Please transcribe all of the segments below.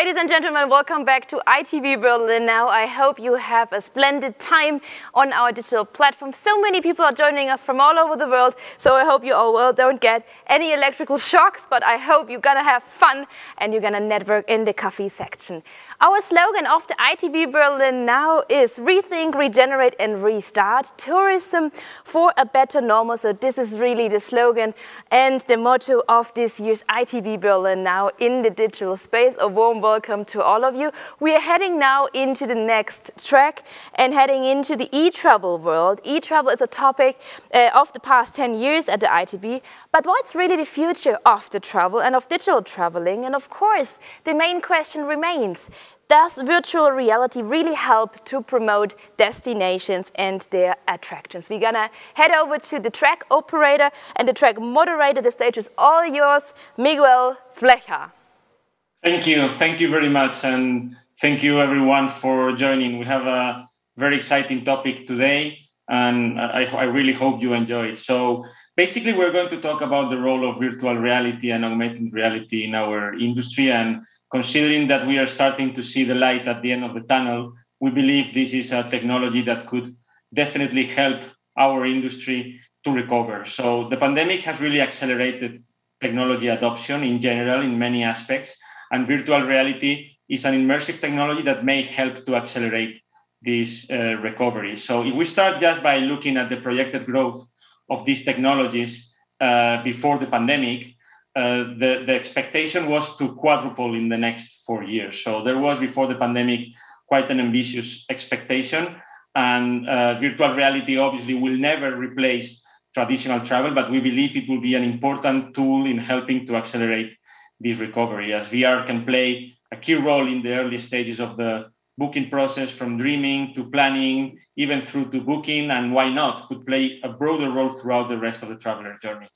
Ladies and gentlemen, welcome back to ITB Berlin Now. I hope you have a splendid time on our digital platform. So many people are joining us from all over the world, so I hope you all don't get any electrical shocks, but I hope you're gonna have fun and you're gonna network in the coffee section. Our slogan of the ITB Berlin Now is Rethink, Regenerate and Restart, Tourism for a Better Normal. So this is really the slogan and the motto of this year's ITB Berlin Now in the digital space. A warm welcome to all of you. We are heading now into the next track and heading into the e-travel world. E-travel is a topic of the past 10 years at the ITB, but what's really the future of the travel and of digital traveling? And of course, the main question remains, does virtual reality really help to promote destinations and their attractions? We're gonna head over to the track operator and the track moderator. The stage is all yours, Miguel, Flecha. Thank you very much, and thank you everyone for joining. We have a very exciting topic today, and I really hope you enjoy it. So basically, we're going to talk about the role of virtual reality and augmented reality in our industry, and considering that we are starting to see the light at the end of the tunnel, we believe this is a technology that could definitely help our industry to recover. So the pandemic has really accelerated technology adoption in general in many aspects, and virtual reality is an immersive technology that may help to accelerate this recovery. So if we start just by looking at the projected growth of these technologies before the pandemic, the expectation was to quadruple in the next 4 years. So there was, before the pandemic, quite an ambitious expectation. And virtual reality obviously will never replace traditional travel, but we believe it will be an important tool in helping to accelerate this recovery, as VR can play a key role in the early stages of the booking process, from dreaming to planning, even through to booking, and why not, could play a broader role throughout the rest of the traveler journey.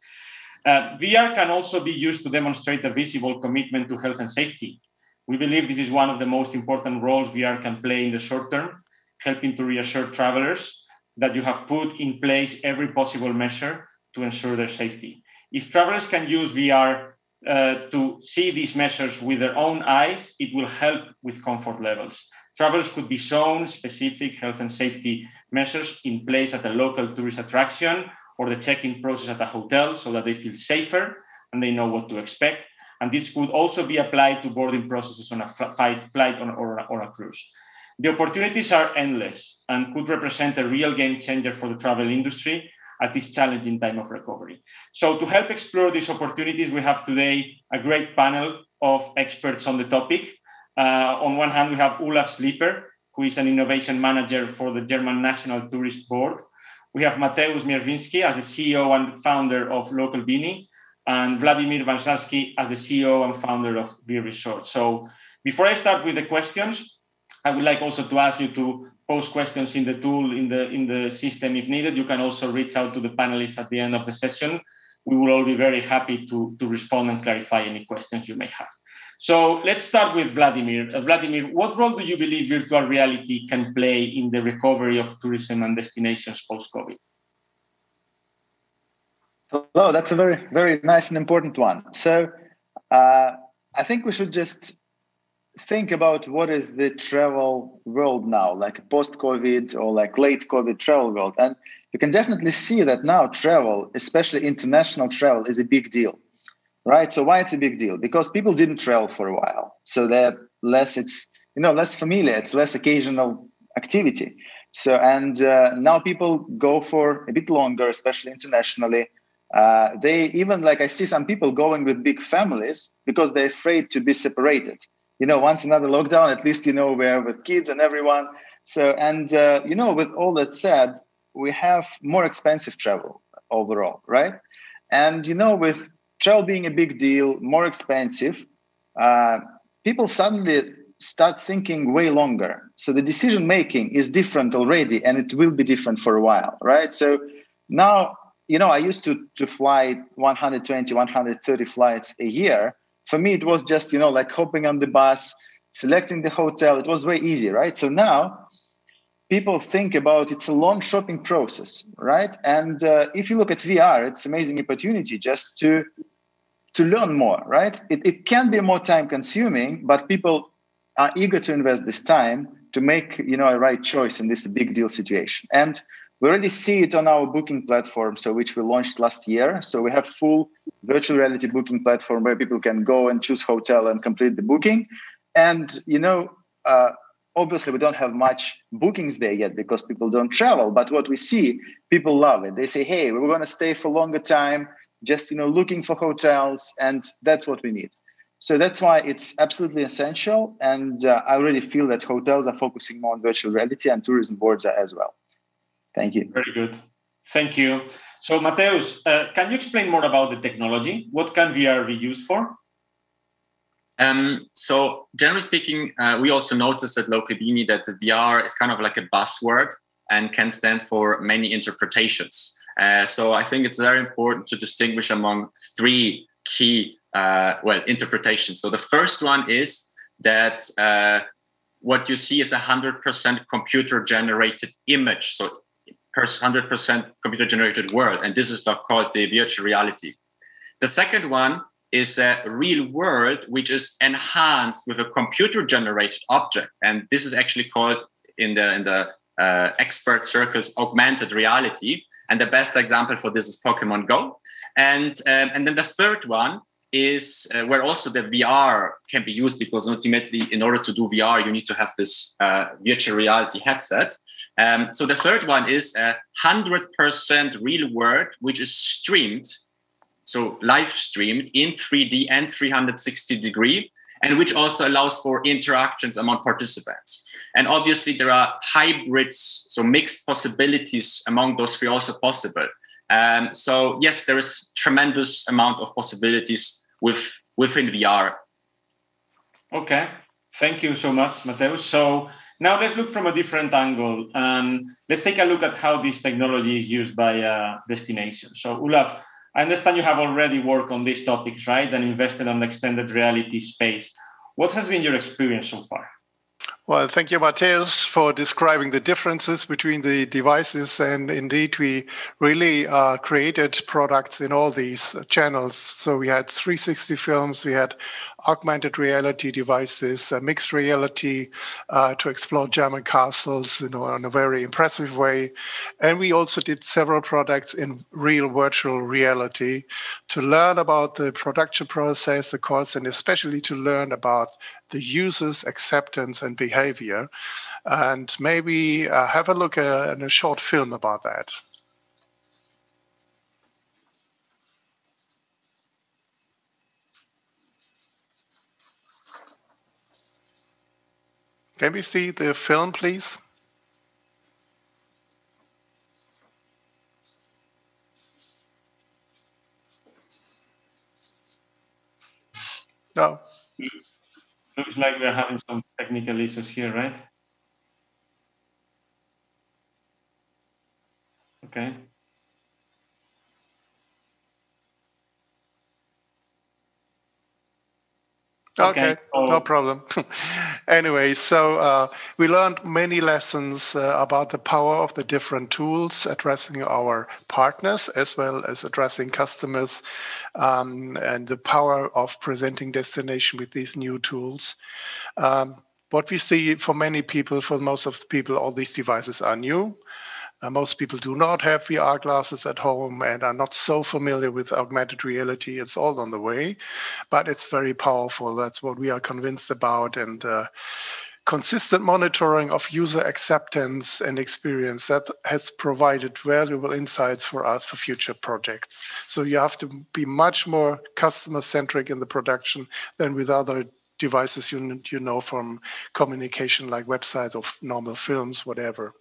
VR can also be used to demonstrate a visible commitment to health and safety. We believe this is one of the most important roles VR can play in the short term, helping to reassure travelers that you have put in place every possible measure to ensure their safety. If travelers can use VR to see these measures with their own eyes, it will help with comfort levels. Travelers could be shown specific health and safety measures in place at a local tourist attraction or the check-in process at a hotel, so that they feel safer and they know what to expect. And this could also be applied to boarding processes on a flight or a cruise. The opportunities are endless and could represent a real game changer for the travel industry at this challenging time of recovery. So to help explore these opportunities, we have today a great panel of experts on the topic. On one hand, we have Olga Slieper, who is an innovation manager for the German National Tourist Board. We have Mateusz Mierzwiński as the CEO and founder of Local Bini, and Vladimir Varnavskii as the CEO and founder of Vresorts. So before I start with the questions, I would like also to ask you to post questions in the tool, in the system if needed. You can also reach out to the panelists at the end of the session. We will all be very happy to respond and clarify any questions you may have. So let's start with Vladimir. Vladimir, what role do you believe virtual reality can play in the recovery of tourism and destinations post-COVID? Hello, that's a very, very nice and important one. So I think we should just think about what is the travel world now, like post-COVID or like late COVID travel world. And you can definitely see that now travel, especially international travel, is a big deal, right? So why it's a big deal? Because people didn't travel for a while. So they're less, it's, less familiar, it's less occasional activity. So, and now people go for a bit longer, especially internationally. They even, like I see some people going with big families because they're afraid to be separated. Once another lockdown, at least, we're with kids and everyone. So, and, with all that said, we have more expensive travel overall, right? And, with travel being a big deal, more expensive, people suddenly start thinking way longer. So the decision-making is different already, and it will be different for a while, right? So now, I used to fly 120, 130 flights a year. For me, it was just, like hopping on the bus, selecting the hotel. It was very easy, right? So now people think about it's a long shopping process, right? And if you look at VR, it's an amazing opportunity just to learn more, right? It can be more time consuming, but people are eager to invest this time to make a right choice in this big deal situation. And we already see it on our booking platform, which we launched last year. So we have full virtual reality booking platform where people can go and choose hotel and complete the booking. And obviously we don't have much bookings there yet because people don't travel. But what we see, people love it. They say, hey, we're going to stay for longer time, just looking for hotels, and that's what we need. So that's why it's absolutely essential. And I already feel that hotels are focusing more on virtual reality, and tourism boards are as well. Thank you. Very good. Thank you. So Mateusz, can you explain more about the technology? What can VR be used for? So generally speaking, we also noticed at Perini that the VR is kind of like a buzzword and can stand for many interpretations. So I think it's very important to distinguish among three key interpretations. So the first one is that what you see is 100% computer-generated image. So 100% computer-generated world, and this is called the virtual reality. The second one is a real world which is enhanced with a computer-generated object, and this is actually called in the expert circles augmented reality. And the best example for this is Pokemon Go. And then the third one is where also the VR can be used, because ultimately, in order to do VR, you need to have this virtual reality headset. So the third one is 100% real world, which is streamed, so live streamed in 3D and 360 degree, and which also allows for interactions among participants. And obviously there are hybrids, so mixed possibilities among those three also possible. So yes, there is tremendous amount of possibilities within VR. Okay, thank you so much, Mateusz. So now let's look from a different angle, and let's take a look at how this technology is used by destinations. So Olaf, I understand you have already worked on these topics, right, and invested on the extended reality space. What has been your experience so far? Well, thank you, Mateusz, for describing the differences between the devices. And indeed, we really created products in all these channels. So we had 360 films, we had augmented reality devices, mixed reality to explore German castles, in a very impressive way. And we also did several products in real virtual reality to learn about the production process, the costs, and especially to learn about the user's acceptance and behavior. And maybe have a look at a short film about that. Can we see the film, please? No. Looks like we're having some technical issues here, right? Okay. Okay, no problem. Anyway, so we learned many lessons about the power of the different tools addressing our partners as well as addressing customers, and the power of presenting destination with these new tools. What we see for many people, for most of the people, all these devices are new. Most people do not have VR glasses at home and are not so familiar with augmented reality. It's all on the way, but it's very powerful. That's what we are convinced about. And consistent monitoring of user acceptance and experience, that has provided valuable insights for us for future projects. So you have to be much more customer-centric in the production than with other devices you know from communication like websites or normal films, whatever.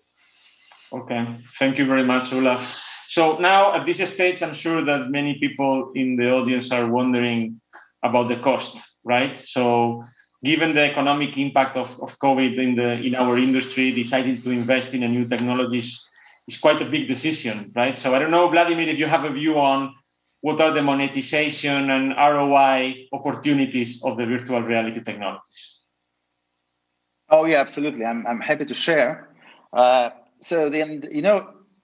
Okay, thank you very much, Olaf. So now at this stage, I'm sure that many people in the audience are wondering about the cost, right? So given the economic impact of COVID in our industry, deciding to invest in a new technologies is quite a big decision, right? So I don't know, Vladimir, if you have a view on what are the monetization and ROI opportunities of the virtual reality technologies. Oh yeah, absolutely. I'm happy to share. So then,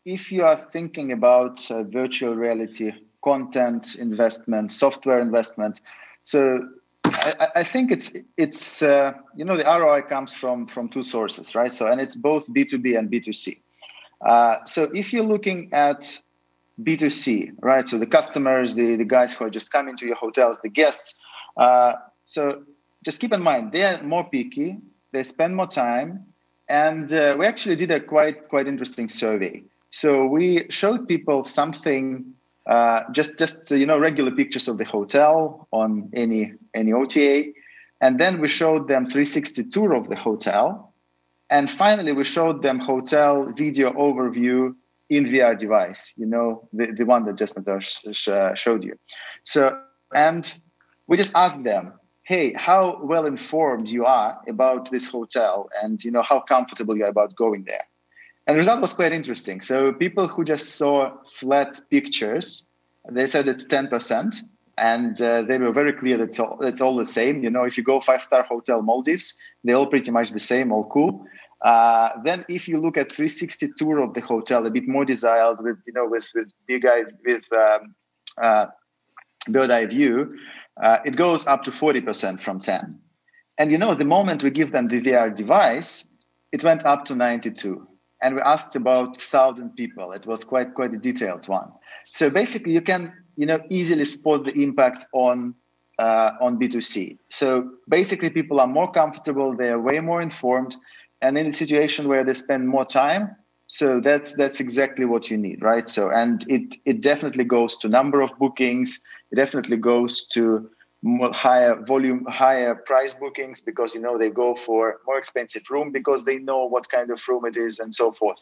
if you are thinking about virtual reality content investment, software investment, so I think it's the ROI comes from two sources, right? So, and it's both B2B and B2C. So if you're looking at B2C, right? So the customers, the guys who are just coming to your hotels, the guests. So just keep in mind, they are more picky, they spend more time, and we actually did a quite interesting survey. So we showed people something, just regular pictures of the hotel on any OTA, and then we showed them 360 tour of the hotel, and finally we showed them hotel video overview in VR device, the one that just Natasha showed you. So, and we just asked them, hey, how well informed you are about this hotel, and how comfortable you are about going there. And the result was quite interesting. So people who just saw flat pictures, they said it's 10%, and they were very clear that it's all the same. If you go 5-star hotel Maldives, they're all pretty much the same, all cool. Then if you look at 360 tour of the hotel, a bit more desired with bird eye view, it goes up to 40% from 10. And the moment we give them the VR device, it went up to 92. And we asked about 1,000 people. It was quite a detailed one. So basically you can easily spot the impact on B2C. So basically people are more comfortable, they are way more informed, and in a situation where they spend more time, so that's exactly what you need, right? So, and it definitely goes to number of bookings. It definitely goes to higher volume, higher price bookings, because they go for more expensive room because they know what kind of room it is and so forth.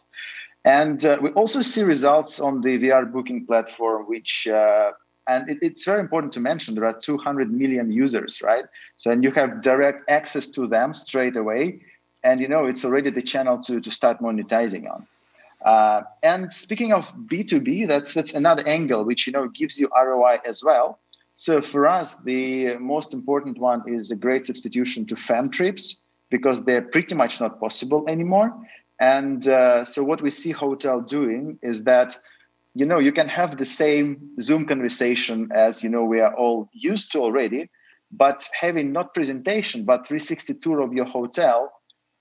And we also see results on the VR booking platform, which and it's very important to mention there are 200 million users, right? So, and you have direct access to them straight away. And, it's already the channel to start monetizing on. And speaking of B2B, that's another angle, which, gives you ROI as well. So for us, the most important one is a great substitution to FAM trips, because they're pretty much not possible anymore. And so what we see hotel doing is that, you can have the same Zoom conversation as, we are all used to already, but having not presentation, but 360 tour of your hotel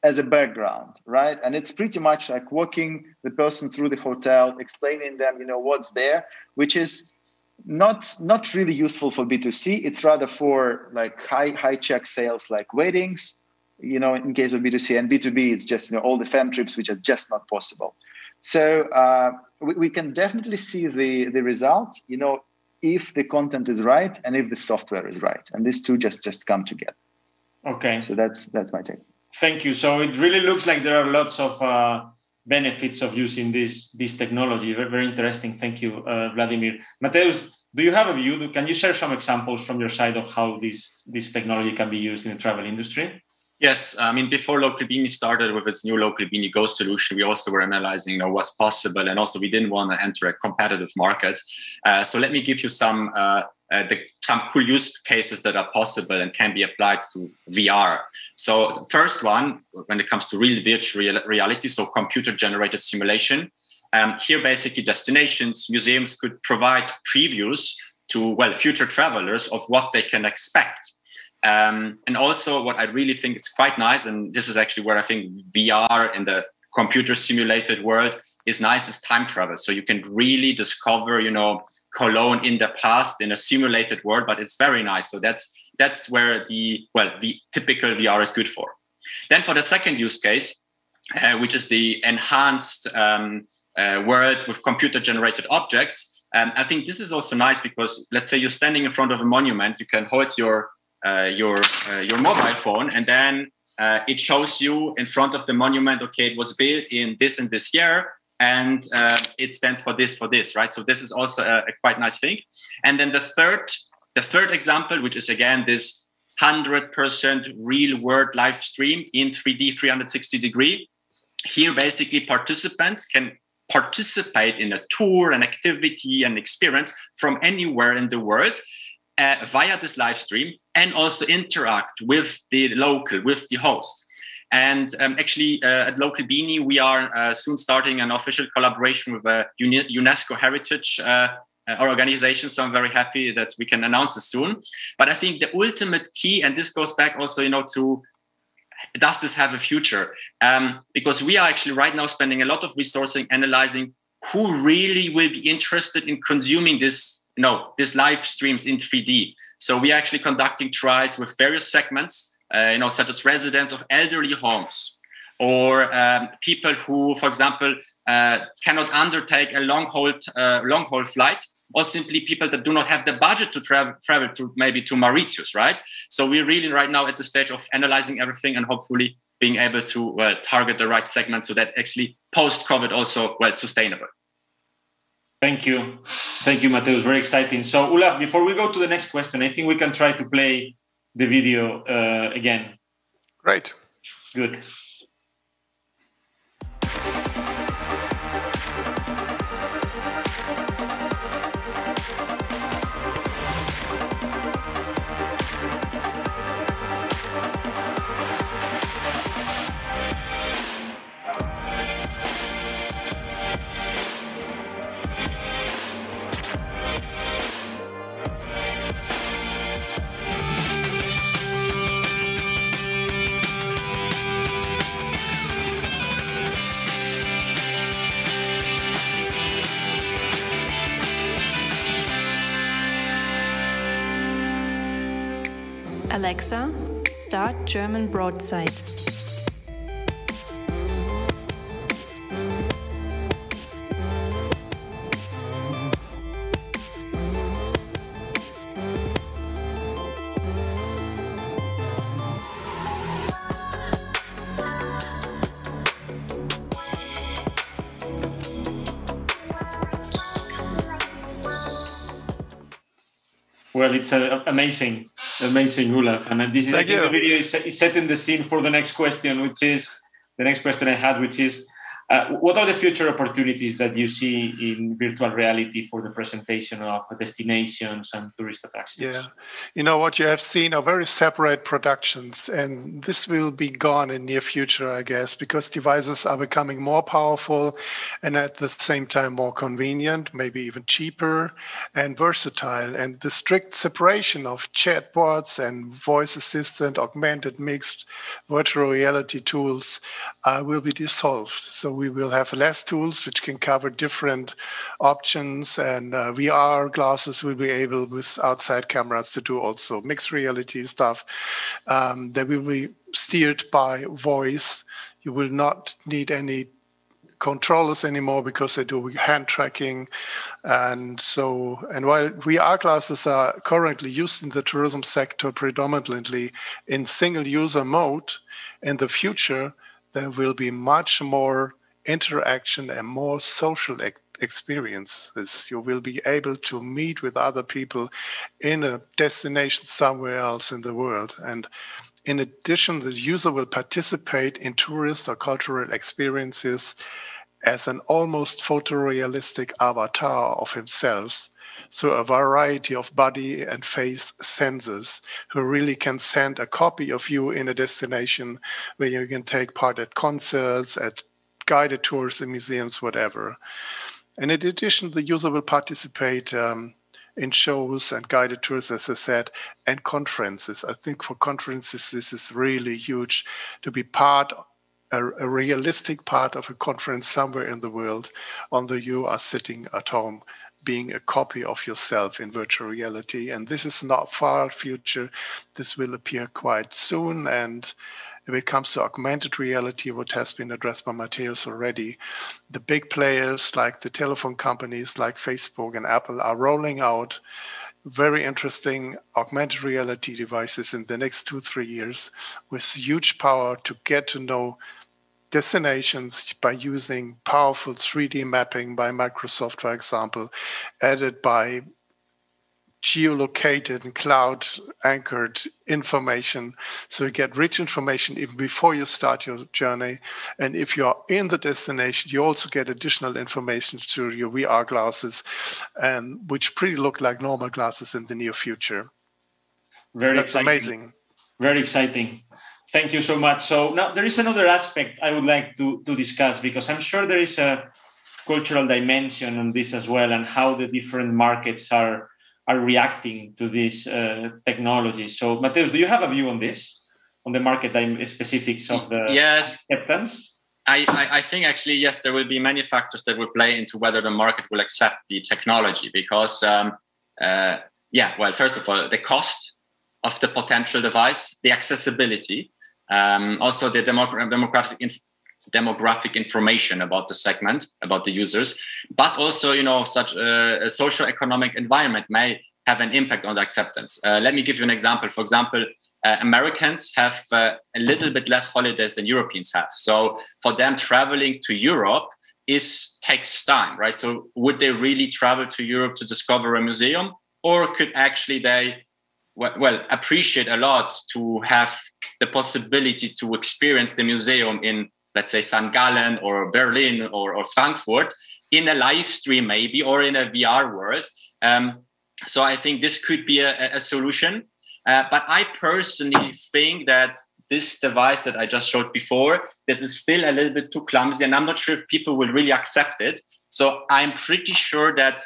as a background, right? And it's pretty much like walking the person through the hotel, explaining them, what's there, which is not really useful for B2C. It's rather for like high check sales, like weddings, in case of B2C, and B2B, it's just, all the fam trips, which are just not possible. So we can definitely see the results, if the content is right and if the software is right. And these two just come together. Okay. So that's my take. Thank you. So it really looks like there are lots of benefits of using this technology. Very, very interesting. Thank you, Vladimir. Mateusz, do you have a view? Can you share some examples from your side of how this technology can be used in the travel industry? Yes, I mean, before Localbini started with its new Localbini Go solution, we also were analyzing what's possible, and also we didn't want to enter a competitive market. So let me give you some cool use cases that are possible and can be applied to VR. So the first one, when it comes to real virtual reality, so computer-generated simulation. Here, basically, destinations, museums could provide previews to future travelers of what they can expect. And also, what I really think is quite nice, and this is actually where I think VR in the computer simulated world is nice, is time travel. So you can really discover, Cologne in the past in a simulated world, but it's very nice. So that's where the typical VR is good for. Then for the second use case, which is the enhanced world with computer-generated objects, I think this is also nice because, let's say you're standing in front of a monument, you can hold your mobile phone, and then it shows you in front of the monument, okay, it was built in this and this year, and it stands for this, right? So this is also a quite nice thing. And then the third example, which is again this 100% real world live stream in 3D 360 degree. Here, basically, participants can participate in a tour, an activity, an experience from anywhere in the world via this live stream, and also interact with the host. And actually, at Localbini, we are soon starting an official collaboration with a UNESCO heritage organization. So I'm very happy that we can announce it soon. But I think the ultimate key, and this goes back also, to does this have a future? Because we are actually right now spending a lot of resourcing analyzing who really will be interested in consuming this, these live streams in 3D. So we are actually conducting trials with various segments, such as residents of elderly homes, or people who, for example, cannot undertake a long-haul flight, or simply people that do not have the budget to travel to maybe to Mauritius, right? So we're really right now at the stage of analyzing everything and hopefully being able to target the right segment so that actually post-COVID also sustainable. Thank you. Thank you, Mateusz. Very exciting. So Olaf, before we go to the next question, I think we can try to play the video again. Great. Good. Alexa, start German broadside. Well, it's amazing, Olaf. And this is, I think the video is setting the scene for the next question, which is the next question I had, which is, what are the future opportunities that you see in virtual reality for the presentation of destinations and tourist attractions? Yeah, what you have seen are very separate productions, and this will be gone in near future, I guess, because devices are becoming more powerful and at the same time more convenient, maybe even cheaper and versatile. And the strict separation of chatbots and voice assistant, augmented, mixed virtual reality tools will be dissolved. So we will have less tools which can cover different options, and VR glasses will be able with outside cameras to do also mixed reality stuff. They will be steered by voice. You will not need any controllers anymore because they do hand tracking. And while VR glasses are currently used in the tourism sector predominantly in single user mode, in the future there will be much more interaction and more social experiences. You will be able to meet with other people in a destination somewhere else in the world. And in addition, the user will participate in tourist or cultural experiences as an almost photorealistic avatar of himself. So a variety of body and face sensors who really can send a copy of you in a destination where you can take part at concerts, at guided tours in museums, whatever. And in addition, the user will participate in shows and guided tours, as I said, and conferences. I think for conferences, this is really huge to be a realistic part of a conference somewhere in the world, although you are sitting at home being a copy of yourself in virtual reality. And this is not far future. This will appear quite soon. And if it comes to augmented reality, what has been addressed by Mateusz already, the big players like the telephone companies like Facebook and Apple are rolling out very interesting augmented reality devices in the next 2-3 years with huge power to get to know destinations by using powerful 3D mapping by Microsoft, for example, added by geolocated and cloud-anchored information. So you get rich information even before you start your journey. And if you're in the destination, you also get additional information through your VR glasses, which pretty look like normal glasses in the near future. That's amazing. Very exciting. Thank you so much. So now there is another aspect I would like to discuss, because I'm sure there is a cultural dimension on this as well, and how the different markets are reacting to this technology. So, Mateus, do you have a view on this, on the market specifics of the acceptance? I think actually, yes, there will be many factors that will play into whether the market will accept the technology because, first of all, the cost of the potential device, the accessibility, also the demographic information about the segment, about the users, but also, such a social economic environment may have an impact on the acceptance. Let me give you an example. For example, Americans have a little bit less holidays than Europeans have. So for them, traveling to Europe takes time, right? So would they really travel to Europe to discover a museum, or could actually they appreciate a lot to have the possibility to experience the museum in, let's say, St. Gallen or Berlin or Frankfurt in a live stream maybe, or in a VR world. So I think this could be a solution. But I personally think that this device that I just showed before, this is still a little bit too clumsy, and I'm not sure if people will really accept it. So I'm pretty sure that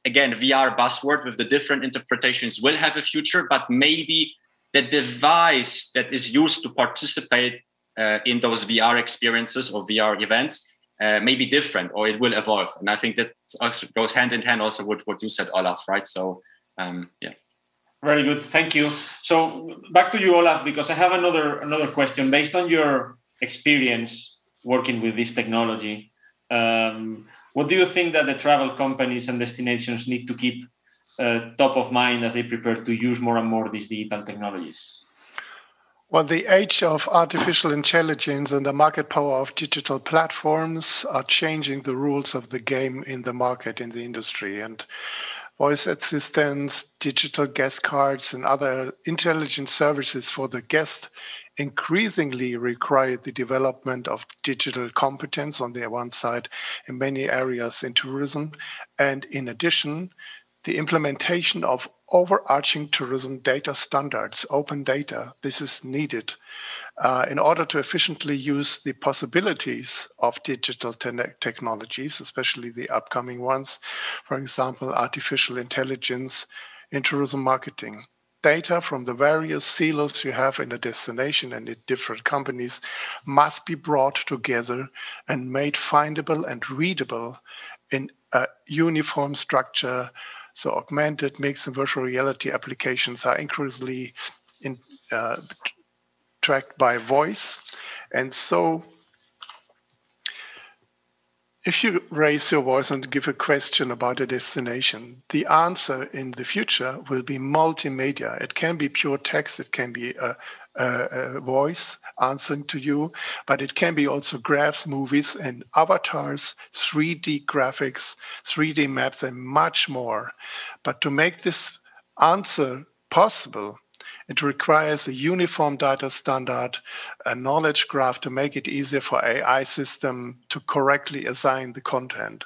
again, VR buzzword with the different interpretations will have a future, but maybe the device that is used to participate in those VR experiences or VR events may be different, or it will evolve. And I think that also goes hand in hand also with what you said, Olaf, right? So, yeah. Very good, thank you. So back to you, Olaf, because I have another question. Based on your experience working with this technology, what do you think that the travel companies and destinations need to keep top of mind as they prepare to use more and more these digital technologies? Well, the age of artificial intelligence and the market power of digital platforms are changing the rules of the game in the market, in the industry. And voice assistants, digital guest cards, and other intelligent services for the guest increasingly require the development of digital competence on the one side in many areas in tourism. And in addition, the implementation of overarching tourism data standards, open data, this is needed in order to efficiently use the possibilities of digital technologies, especially the upcoming ones, for example, artificial intelligence in tourism marketing. Data from the various silos you have in a destination and in different companies must be brought together and made findable and readable in a uniform structure. So augmented, mixed, and virtual reality applications are increasingly tracked by voice. And so if you raise your voice and give a question about a destination, the answer in the future will be multimedia. It can be pure text, it can be a voice answering to you, but it can be also graphs, movies, and avatars, 3D graphics, 3D maps, and much more. But to make this answer possible, it requires a uniform data standard, a knowledge graph to make it easier for AI system to correctly assign the content.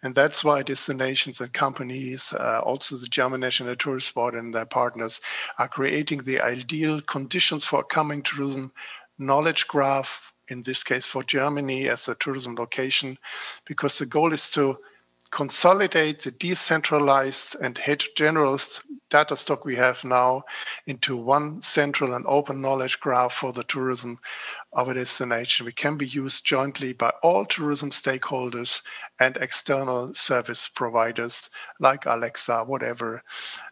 And that's why destinations and companies, also the German National Tourist Board and their partners, are creating the ideal conditions for coming tourism knowledge graph, in this case for Germany as a tourism location, because the goal is to consolidate the decentralized and heterogeneous data stock we have now into one central and open knowledge graph for the tourism of a destination. We can be used jointly by all tourism stakeholders and external service providers like Alexa, whatever.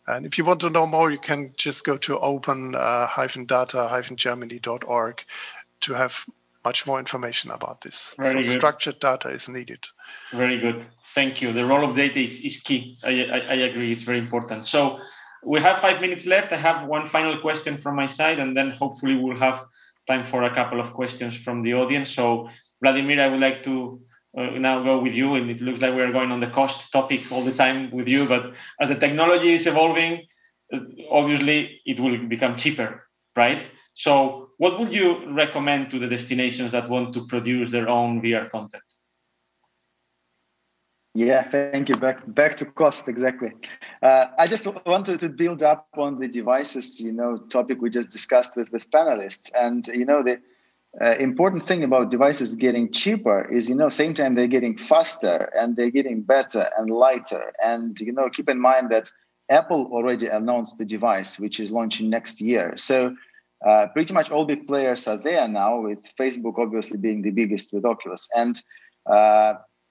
And if you want to know more, you can just go to open-data-germany.org to have much more information about this. Very good. Structured data is needed. Very good. Thank you. The role of data is key. I agree. It's very important. So we have 5 minutes left. I have one final question from my side, and then hopefully we'll have time for a couple of questions from the audience. So Vladimir, I would like to now go with you. And it looks like we're going on the cost topic all the time with you. But as the technology is evolving, obviously it will become cheaper, right? So what would you recommend to the destinations that want to produce their own VR content? Yeah, thank you. Back to cost, exactly. I just wanted to build up on the devices, topic we just discussed with panelists. And, important thing about devices getting cheaper is, same time they're getting faster and they're getting better and lighter. And, keep in mind that Apple already announced the device, which is launching next year. So pretty much all big players are there now, with Facebook obviously being the biggest with Oculus. And,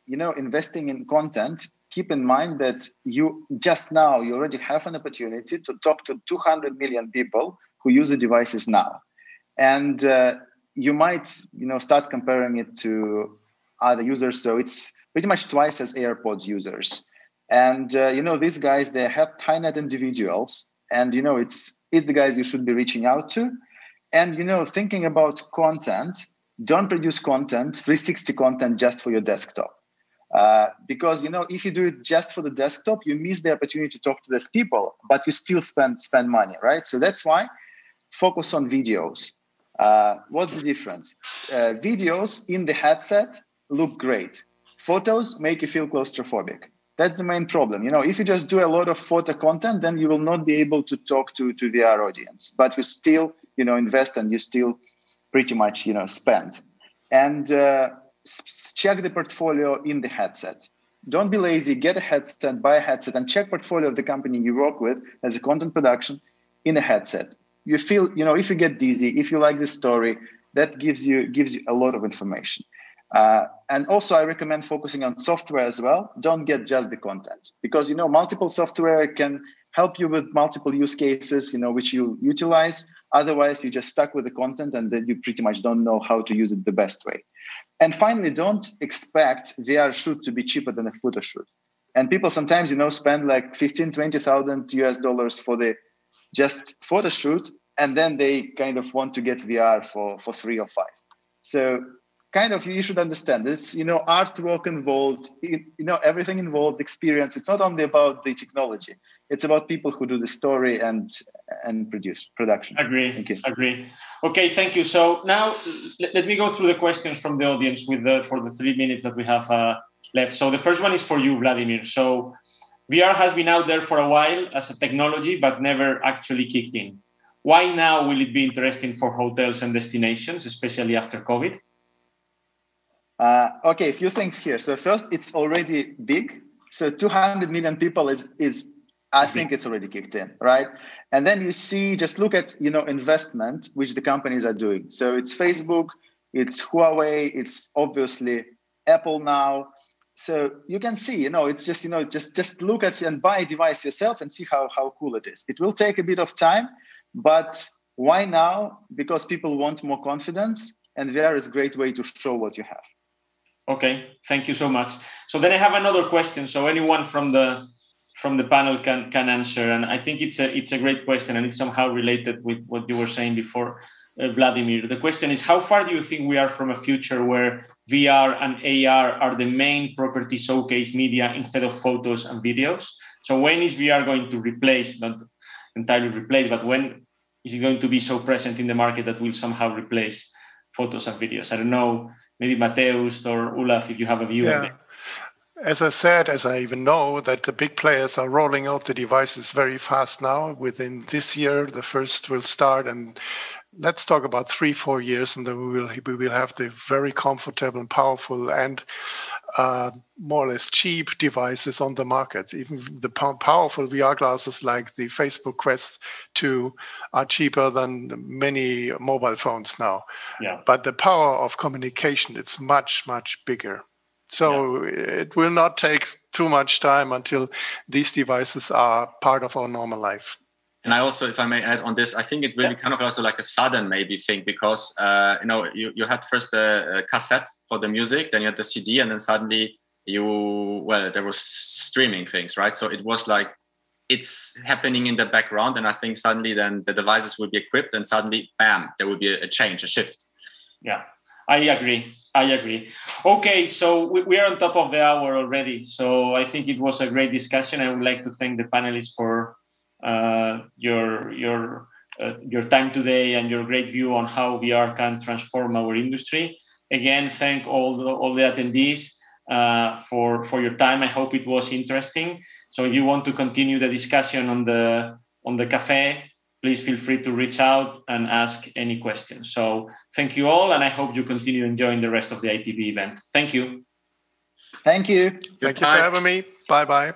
investing in content, keep in mind that you already have an opportunity to talk to 200 million people who use the devices now. And you might, start comparing it to other users. So it's pretty much twice as AirPods users. And, these guys, they're high net individuals. And, it's the guys you should be reaching out to. And, thinking about content, don't produce content, 360 content just for your desktop. Because, if you do it just for the desktop, you miss the opportunity to talk to these people, but you still spend money, right? So that's why focus on videos. What's the difference? Videos in the headset look great. Photos make you feel claustrophobic. That's the main problem. If you just do a lot of photo content, then you will not be able to talk to VR audience, but you still, invest and you still pretty much, spend. And check the portfolio in the headset. Don't be lazy, get a headset, buy a headset, and check portfolio of the company you work with as a content production in a headset. You feel, if you get dizzy, if you like the story, that gives you a lot of information. And also I recommend focusing on software as well. Don't get just the content, because, multiple software can help you with multiple use cases, which you utilize. Otherwise, you're just stuck with the content and then you pretty much don't know how to use it the best way. And finally, don't expect VR shoot to be cheaper than a photo shoot. And people sometimes, spend like $15,000-$20,000 for the just photo shoot, and then they kind of want to get VR for 3 or 5. So kind of, you should understand this, artwork involved, everything involved, experience. It's not only about the technology. It's about people who do the story and production. Agree. Thank you. Agree. Okay, thank you. So now let me go through the questions from the audience for the 3 minutes that we have left. So the first one is for you, Vladimir. So VR has been out there for a while as a technology, but never actually kicked in. Why now will it be interesting for hotels and destinations, especially after COVID? Okay, a few things here. So first, it's already big. So 200 million people is I think it's already kicked in, right? And then you see, just look at, investment, which the companies are doing. So it's Facebook, it's Huawei, it's obviously Apple now. So you can see, it's just, just look at and buy a device yourself and see how cool it is. It will take a bit of time, but why now? Because people want more confidence, and VR is a great way to show what you have. Okay, thank you so much. So then I have another question. So anyone from the panel can answer, and I think it's a great question, and it's somehow related with what you were saying before, Vladimir. The question is, how far do you think we are from a future where VR and AR are the main property showcase media instead of photos and videos? So when is VR going to replace, not entirely replace, but when is it going to be so present in the market that will somehow replace photos and videos? I don't know, maybe Mateusz or Olaf, if you have a view on it. As I said, as I even know, that the big players are rolling out the devices very fast now. Within this year, the first will start, and let's talk about 3-4 years, and then we will have the very comfortable and powerful and more or less cheap devices on the market. Even the powerful VR glasses like the Facebook Quest 2 are cheaper than many mobile phones now. Yeah. But the power of communication, it's much, much bigger. So it will not take too much time until these devices are part of our normal life. And I also, if I may add on this, I think it will be kind of also like a sudden maybe thing, because you had first a cassette for the music, then you had the CD, and then suddenly there was streaming things, right? So it was like it's happening in the background, and I think suddenly then the devices will be equipped, and suddenly, bam, there will be a change, a shift. Yeah, I agree. Okay, so we are on top of the hour already. So I think it was a great discussion. I would like to thank the panelists for your time today and your great view on how VR can transform our industry. Again, thank all the attendees for your time. I hope it was interesting. So if you want to continue the discussion on the cafe, please feel free to reach out and ask any questions. So thank you all, and I hope you continue enjoying the rest of the ITB event. Thank you. Thank you. Thank you for having me. Bye-bye.